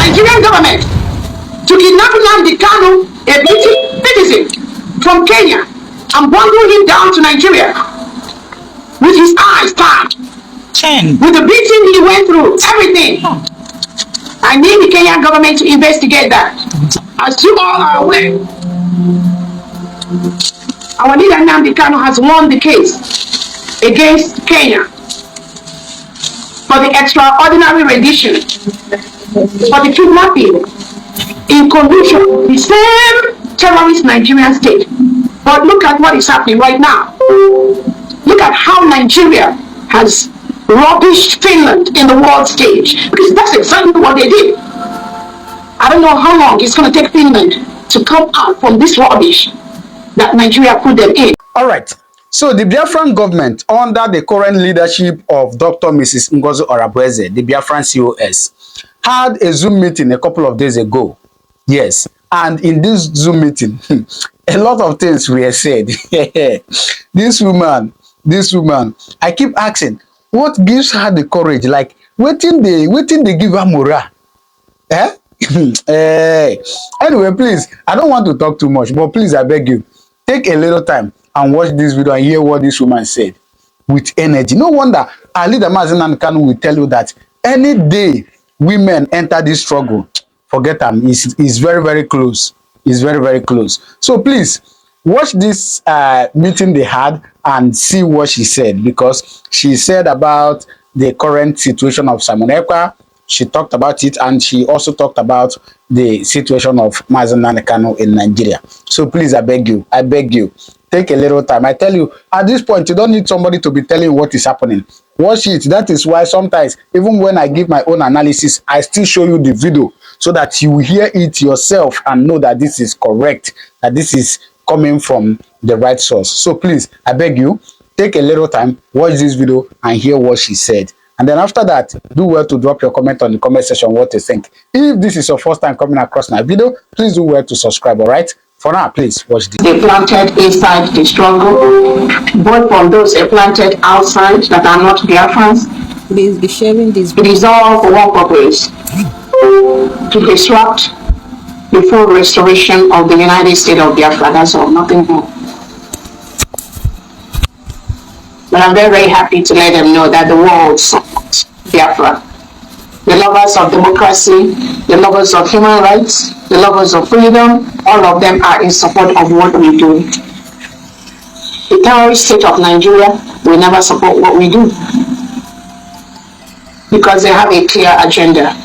Nigerian government to kidnap Nnamdi Kanu, a British citizen from Kenya, and bundle him down to Nigeria with his eyes tagged, with the beating he went through, everything. I need the Kenyan government to investigate that. As you all are aware, our leader Nnamdi Kanu has won the case against Kenya for the extraordinary rendition for the kidnapping in collusion with the same terrorist Nigerian state. But look at what is happening right now. Look at how Nigeria has rubbished Finland in the world stage, because that's exactly what they did. I don't know how long it's going to take Finland to come out from this rubbish that Nigeria put them in. All right. So the Biafran government, under the current leadership of Dr. Mrs. Ngozi Orabueze, the Biafran COS, had a Zoom meeting a couple of days ago. Yes. And in this Zoom meeting, a lot of things were said. This woman, I keep asking, what gives her the courage? Like, waiting they give her morale. Eh? Anyway, please, I don't want to talk too much, but please, I beg you, take a little time and watch this video and hear what this woman said with energy. No wonder our leader Nnamdi Kanu will tell you that any day women enter this struggle, forget them. It's very, very close. It's very, very close. So please watch this meeting they had and see what she said, because she said about the current situation of Simon Ekpa. She talked about it, and she also talked about the situation of Nnamdi Kanu in Nigeria. So please, I beg you, take a little time. I tell you, at this point, you don't need somebody to be telling you what is happening. Watch it. That is why sometimes, even when I give my own analysis, I still show you the video so that you will hear it yourself and know that this is correct, that this is coming from the right source. So please, I beg you, take a little time, watch this video and hear what she said. And then after that, do well to drop your comment on the comment section what you think. If this is your first time coming across my video, please do well to subscribe, all right? For now, please watch this. They planted inside the struggle, both from those they planted outside that are not Biafrans. Please be sharing this video. It is all for one purpose: to disrupt the full restoration of the United States of Biafra. That's all, nothing more. But I'm very, very happy to let them know that the world supports Biafra. The lovers of democracy, the lovers of human rights, the lovers of freedom, all of them are in support of what we do. The terrorist state of Nigeria will never support what we do, because they have a clear agenda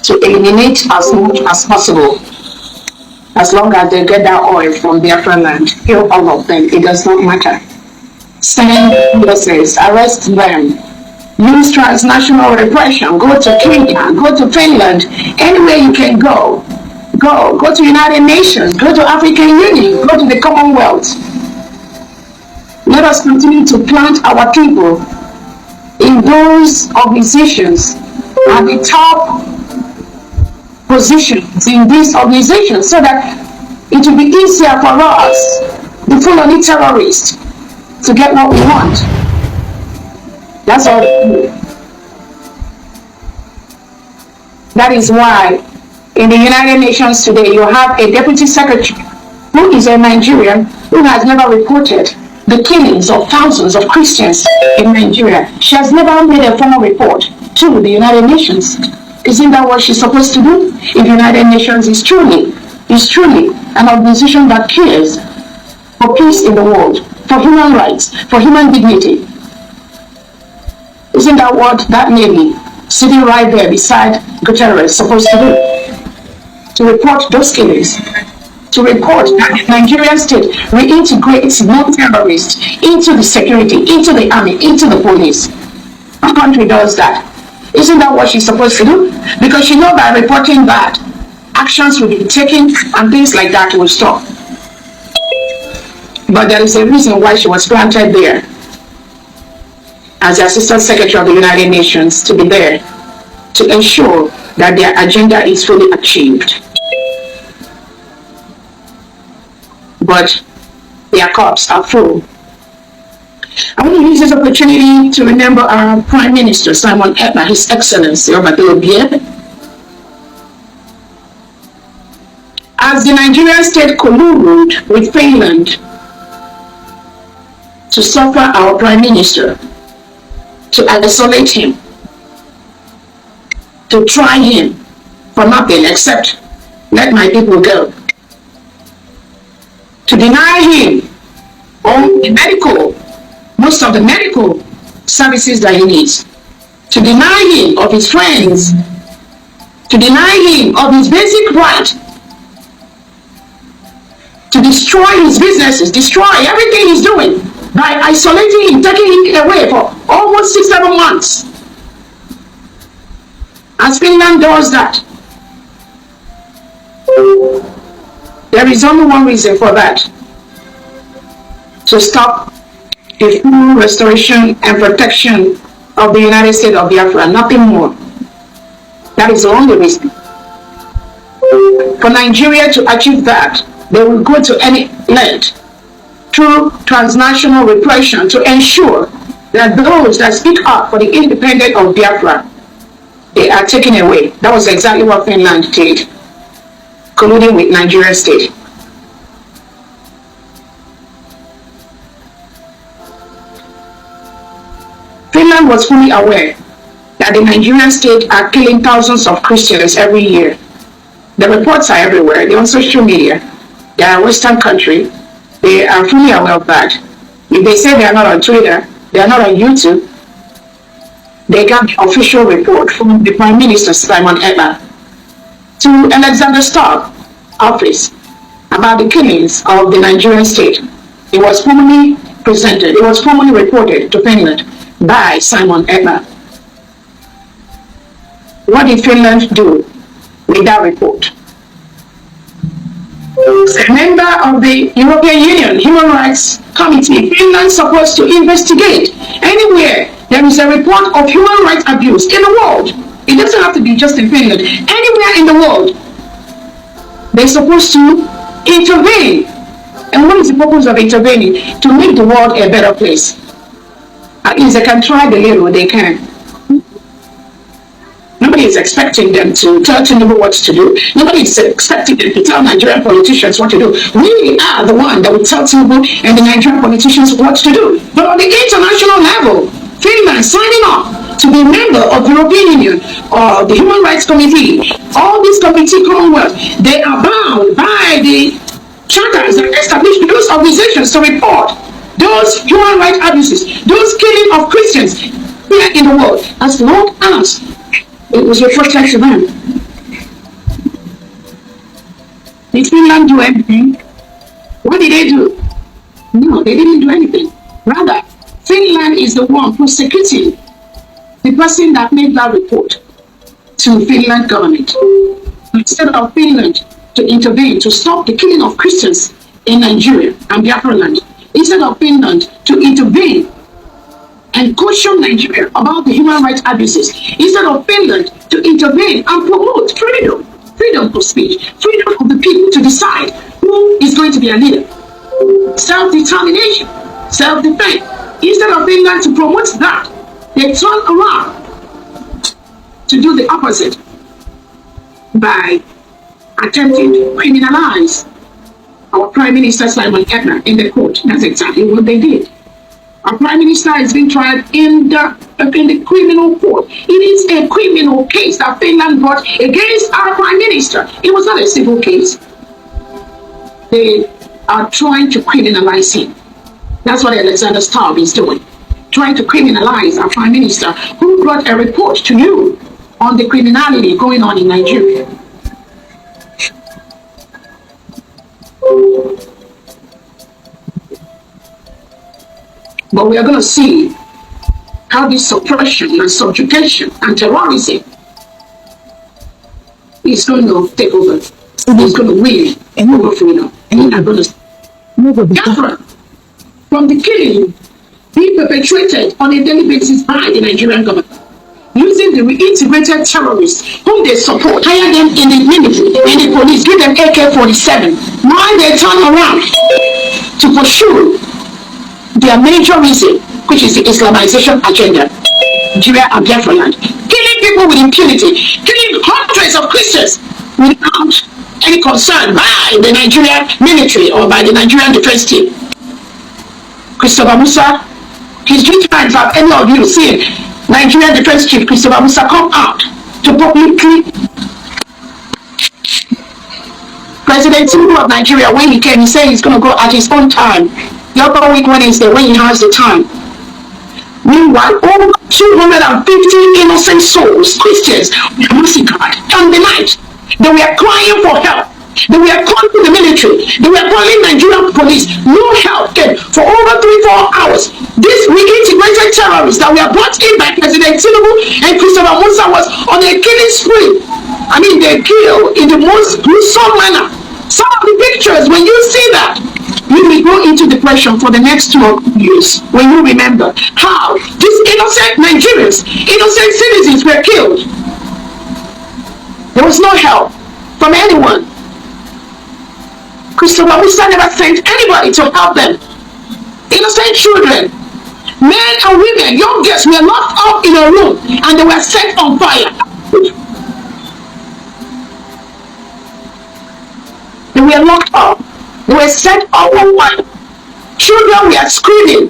to eliminate as much as possible. As long as they get that oil from Biafra land, kill all of them, it does not matter. Send forces, arrest them, use transnational repression, go to Kenya, go to Finland, anywhere you can go. Go to United Nations, go to African Union, go to the Commonwealth. Let us continue to plant our people in those organizations at the top positions in these organizations, so that it will be easier for us, the fully terrorists, to get what we want. That's all. That is why in the United Nations today you have a deputy secretary who is a Nigerian who has never reported the killings of thousands of Christians in Nigeria. She has never made a formal report to the United Nations. Isn't that what she's supposed to do? If the United Nations is truly an organization that cares for peace in the world, for human rights, for human dignity. Isn't that what that lady sitting right there beside Guterres is supposed to do? To report those killings, to report that the Nigerian state reintegrates non-terrorists into the security, into the army, into the police. Our country does that. Isn't that what she's supposed to do? Because she knows by reporting that, actions will be taken and things like that will stop. But there is a reason why she was planted there as the Assistant Secretary of the United Nations, to be there to ensure that their agenda is fully achieved. But their cups are full. I want to use this opportunity to remember our Prime Minister, Simon Ekpa, His Excellency, has the Nigerian state colluded with Finland to suffer our prime minister, to isolate him, to try him for nothing except let my people go, to deny him all the most of the medical services that he needs, to deny him of his friends, to deny him of his basic right, to destroy his businesses, destroy everything he's doing by isolating him, taking him away for almost 6-7 months. As Finland does that, there is only one reason for that: to stop the full restoration and protection of the United States of Biafra, nothing more. That is the only reason. For Nigeria to achieve that, they will go to any length through transnational repression to ensure that those that speak up for the independence of Biafra, they are taken away. That was exactly what Finland did, colluding with Nigeria state. Finland was fully aware that the Nigerian state are killing thousands of Christians every year. The reports are everywhere. They're on social media. They are a Western country. They are fully aware of that. If they say they are not on Twitter, they are not on YouTube, they got official report from the Prime Minister Simon Ekpa to Alexander Stubb office about the killings of the Nigerian state. It was formally presented, it was formally reported to Finland by Simon Ekpa. What did Finland do with that report? A member of the European Union Human Rights Committee, Finland is supposed to investigate anywhere there is a report of human rights abuse in the world. It doesn't have to be just in Finland. Anywhere in the world, they're supposed to intervene. And what is the purpose of intervening? To make the world a better place. At least they can try the little they can. Nobody is expecting them to tell Tinubu what to do. Nobody is expecting them to tell Nigerian politicians what to do. We are the one that will tell Tinubu and the Nigerian politicians what to do. But on the international level, Finland signing up to be a member of the European Union or the Human Rights Committee, all these committee Commonwealth, they are bound by the charters that establish those organizations to report those human rights abuses, those killing of Christians here in the world, as long as it was reported to them. Did Finland do anything? What did they do? No, they didn't do anything. Rather, Finland is the one prosecuting the person that made that report to Finland government. Instead of Finland to intervene to stop the killing of Christians in Nigeria and Biafra land, instead of Finland to intervene and caution Nigeria about the human rights abuses, instead of Finland to intervene and promote freedom of speech, freedom of the people to decide who is going to be a leader, self-determination, self-defense. Instead of Finland to promote that, they turn around to do the opposite by attempting to criminalize our Prime Minister Simon Ekpa in the court. That's exactly what they did. Our Prime Minister has been tried in the criminal court. It is a criminal case that Finland brought against our Prime Minister. It was not a civil case. They are trying to criminalize him. That's what Alexander Stubb is doing. Trying to criminalize our Prime Minister, who brought a report to you on the criminality going on in Nigeria. But we are going to see how this suppression and subjugation and terrorism is going to take over. It's going to win over freedom. And we are going to Biafra from the killing being perpetrated on a daily basis by the Nigerian government, using the reintegrated terrorists whom they support, hire them in the military, in the police, give them AK-47, while they turn around to pursue their major reason, which is the Islamization agenda, Nigeria and Biafra land, killing people with impunity, killing hundreds of Christians without any concern by the Nigerian military or by the Nigerian defense team. Christopher Musa, his three times have any of you seen Nigerian defense chief Christopher Musa come out to publicly President Tinubu of Nigeria, when he came, he said he's going to go at his own time. The other week Wednesday, when he has the time. Meanwhile, over 250 innocent souls, Christians, were massacred on the night. They were crying for help. They were calling the military. They were calling Nigerian police. No help came for over 3-4 hours. These reintegrated terrorists that were brought in by President Tinubu and Christopher Musa was on a killing spree. I mean, they kill in the most gruesome manner. Some of the pictures, when you see that, you will go into depression for the next 2 years when you remember how these innocent Nigerians, innocent citizens were killed. There was no help from anyone. Christopher Musa never sent anybody to help them. Innocent children, men and women, young girls were locked up in a room and they were set on fire. They were locked up. They were set up on fire. Children were screaming.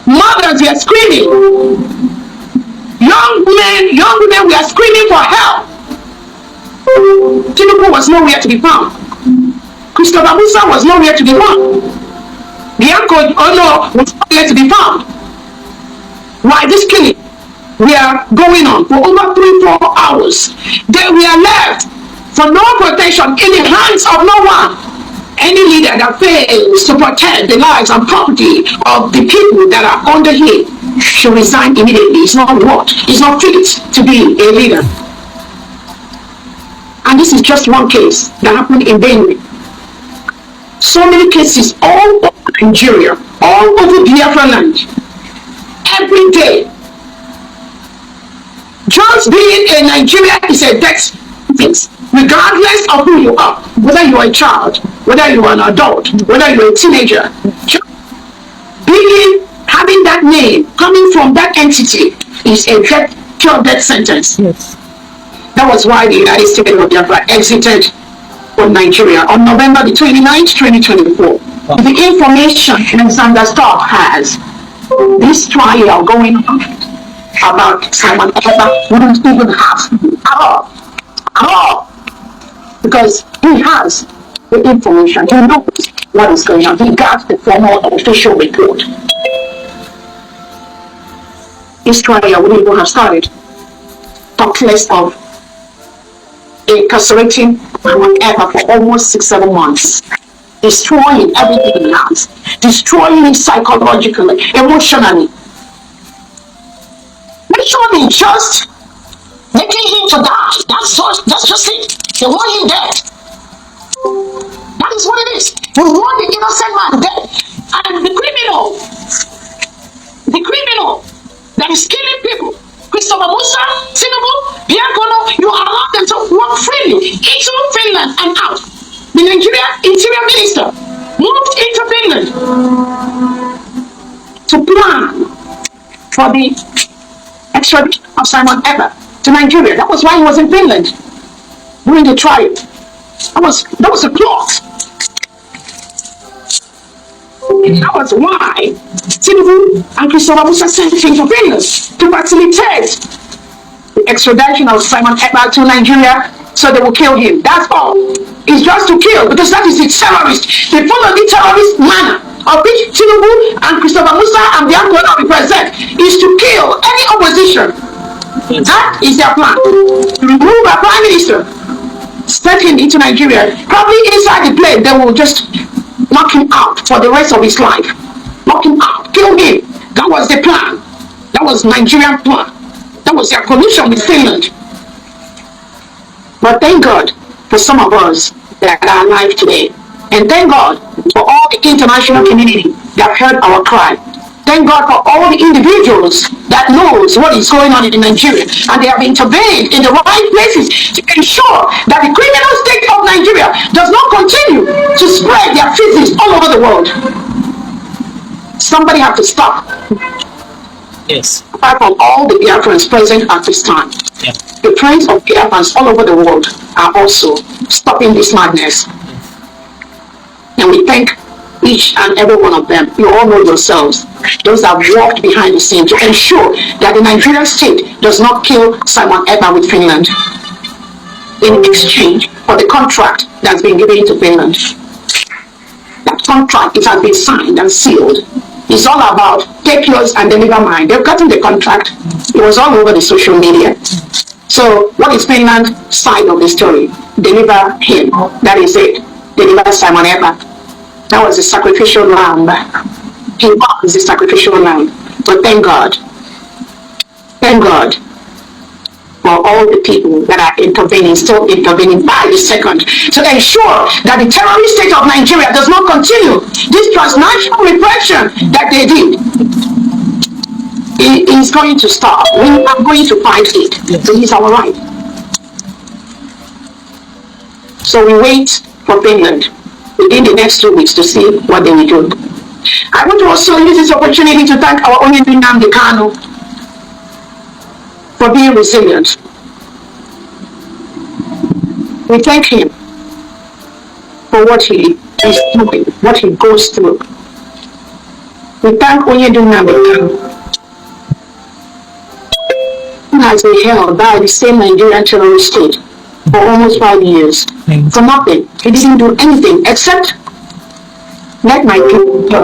Mothers were screaming. Young women were screaming for help. Tinubu was nowhere to be found. Christopher Musa was nowhere to be found. The uncle was nowhere to be found. Why this killing? We are going on for over 3-4 hours. They were left for no protection in the hands of no one. Any leader that fails to protect the lives and property of the people that are under him should resign immediately. It's not what? It's not fit to be a leader. And this is just one case that happened in Benue. So many cases all over Nigeria, all over Biafra land, every day. Just being a Nigerian is a death sentence, regardless of who you are, whether you are a child, whether you are an adult, whether you are a teenager. Just having that name coming from that entity is a death sentence. Yes. That was why the United States of Biafra exited from Nigeria on November the 29th, 2024. The information Alexander Stark has, this trial going on about Simon Ekpa wouldn't even have at all. Because he has the information, he knows what is going on, he got the formal official report. This trial wouldn't even have started. Talk less of incarcerating whatever for almost 6-7 months, destroying everything he has, destroying him psychologically, emotionally. Literally just making him to die. That's just it. They want him dead. That is what it is. We want the innocent man dead. And the criminal that is killing people, Christopher Musa, Tinubu, you allow them to walk freely into Finland and out. The Nigerian Interior Minister moved into Finland to plan for the extradition of Simon Ekpa to Nigeria. That was why he was in Finland during the trial. That was a plot. That was why Tinubu and Christopher Musa sent him to Finland to facilitate the extradition of Simon Ekpa to Nigeria, so they will kill him. That's all. It's just to kill, because that is the terrorist. They follow the terrorist manner of which Tinubu and Christopher Musa and the Angola represent, is to kill any opposition. That is their plan. To remove a prime minister, set him into Nigeria. Probably inside the plane, they will just knock him out for the rest of his life. Knock him out, kill him. That was the plan. That was Nigerian plan. That was their collusion with Finland. But thank God for some of us that are alive today. And thank God for all the international community that heard our cry. Thank God for all the individuals that knows what is going on in Nigeria, and they have intervened in the right places to ensure that the criminal state of Nigeria does not continue to spread their feces all over the world. Somebody have to stop. Yes. Apart from all the Biafrans present at this time, Yeah. the friends of Biafrans all over the world are also stopping this madness. And we thank each and every one of them. You all know yourselves. Those that walked behind the scene to ensure that the Nigerian state does not kill Simon Ekpa with Finland in exchange for the contract that's been given to Finland. That contract, it has been signed and sealed. It's all about take yours and deliver mine. They've gotten the contract. It was all over the social media. So what is Finland's side of the story? Deliver him. That is it. Deliver Simon Ekpa. That was the sacrificial lamb. He was the sacrificial lamb. But thank God for all the people that are intervening, still intervening by the second, to ensure that the terrorist state of Nigeria does not continue this transnational repression that they did. It is going to stop. We are going to fight it. So it's our right. So we wait for Finland within the next 2 weeks to see what they will do. I want to also use this opportunity to thank our own Nnamdi Kanu for being resilient. We thank him for what he is doing, what he goes through. We thank Onyedu Nnamdi Kanu, who has been held by the same Nigerian terrorist state for almost 5 years. For nothing. He didn't do anything except let my people go.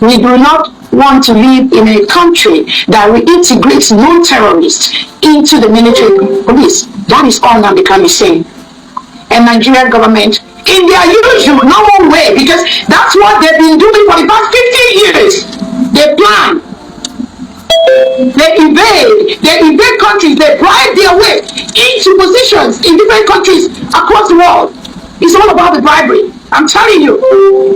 We do not want to live in a country that reintegrates non-terrorists into the military police. That is all Nnamdi Kanu is saying. And Nigerian government, in their usual normal way, because that's what they've been doing for the past 15 years. They plan. They invade countries, they bribe their way into positions in different countries across the world. It's all about the bribery. I'm telling you,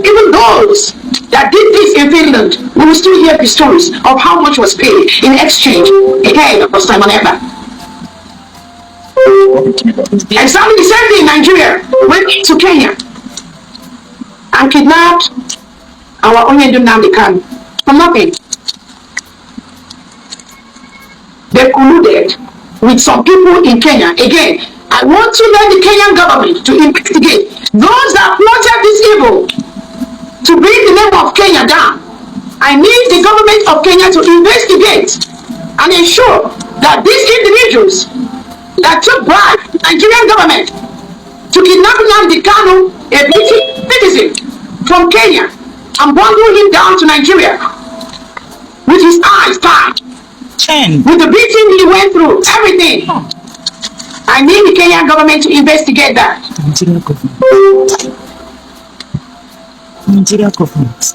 even those that did this in Finland, we will still hear the stories of how much was paid in exchange ahead of Simon Ekpa. Exactly the same thing in Nigeria. Went to Kenya and kidnapped our Onyedu Nnamdi Kanu for nothing. They colluded with some people in Kenya. Again, I want to let the Kenyan government to investigate those that plotted this evil to bring the name of Kenya down. I need the government of Kenya to investigate and ensure that these individuals that took bribe the Nigerian government to kidnap Nnamdi Kanu, a British citizen from Kenya, and bundle him down to Nigeria with his eyes tied. With the beating he went through, everything. I need the Kenyan government to investigate that. Nigeria government. Nigeria government.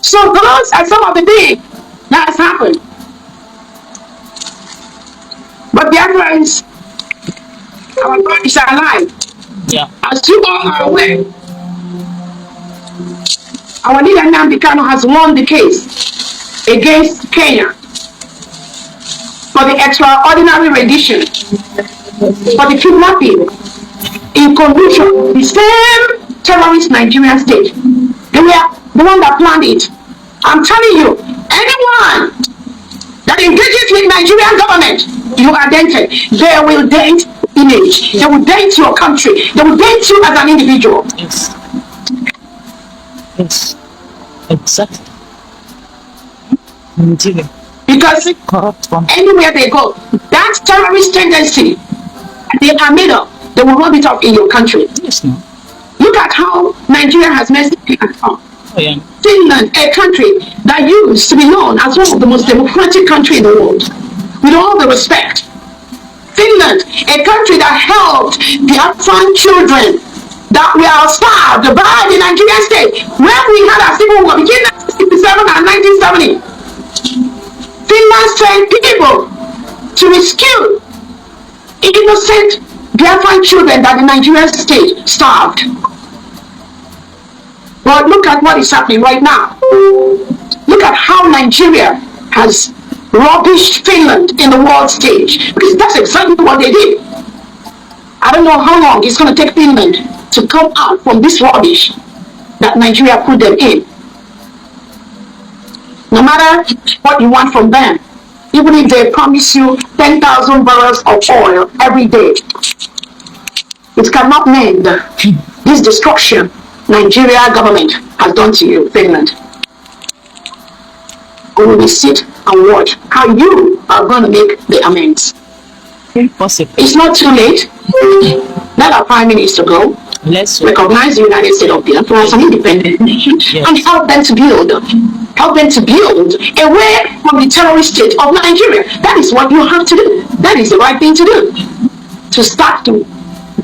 So those are some of the things that has happened. But Biafrans, our God is alive. Yeah. As you all are aware, our leader Nnamdi Kanu has won the case against Kenya for the extraordinary rendition, for the kidnapping, in collusion, the same terrorist Nigerian state. They were the one that planned it. I'm telling you, anyone that engages with Nigerian government, you are dented. They will dent image. They will dent your country. They will dent you as an individual. Yes. Yes. Exactly. Nigeria. Because Corrupt one. anywhere they go, that terrorist tendency, they are made up. They will rub it off in your country. Yes, no. Look at how Nigeria has messed it up. Oh, yeah. Finland, a country that used to be known as one of the most democratic countries in the world, with all the respect. Finland, a country that helped Biafran children that were starved by the Nigerian state when we had a civil war between 1967 and 1970. Finland sent people to rescue innocent Biafran children that the Nigerian state starved. But look at what is happening right now. Look at how Nigeria has rubbished Finland in the world stage. Because that's exactly what they did. I don't know how long it's going to take Finland to come out from this rubbish that Nigeria put them in. No matter what you want from them, even if they promise you 10,000 barrels of oil every day, it cannot mend this destruction Nigeria government has done to you, Finland. We will sit and watch how you are going to make the amends. Impossible. It's not too late. Let our Prime Minister go. Let's Recognize the United States of Biafra as an independent nation, Yes. and help them to build away from the terrorist state of Nigeria. That is what you have to do. That is the right thing to do. To start to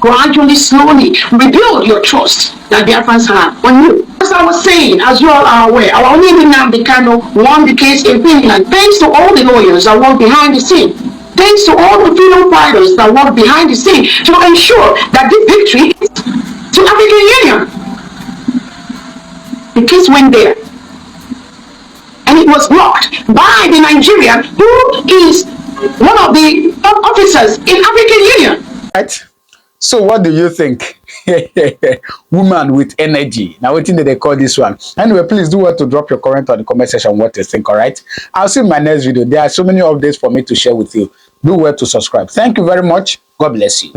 gradually, slowly rebuild your trust that Biafrans have on you. As I was saying, as you all are aware, our only Nnamdi Kanu won the case in Finland thanks to all the lawyers that work behind the scene. Thanks to all the freedom fighters that work behind the scene to ensure that this victory is to African Union. The case went there. And it was blocked by the Nigerian who is one of the top officers in African Union. Right? So what do you think? Woman with energy. Now, what did they call this one? Anyway, please do well to drop your comment on the comment section what you think, all right? I'll see you in my next video. There are so many updates for me to share with you. Do well to subscribe. Thank you very much. God bless you.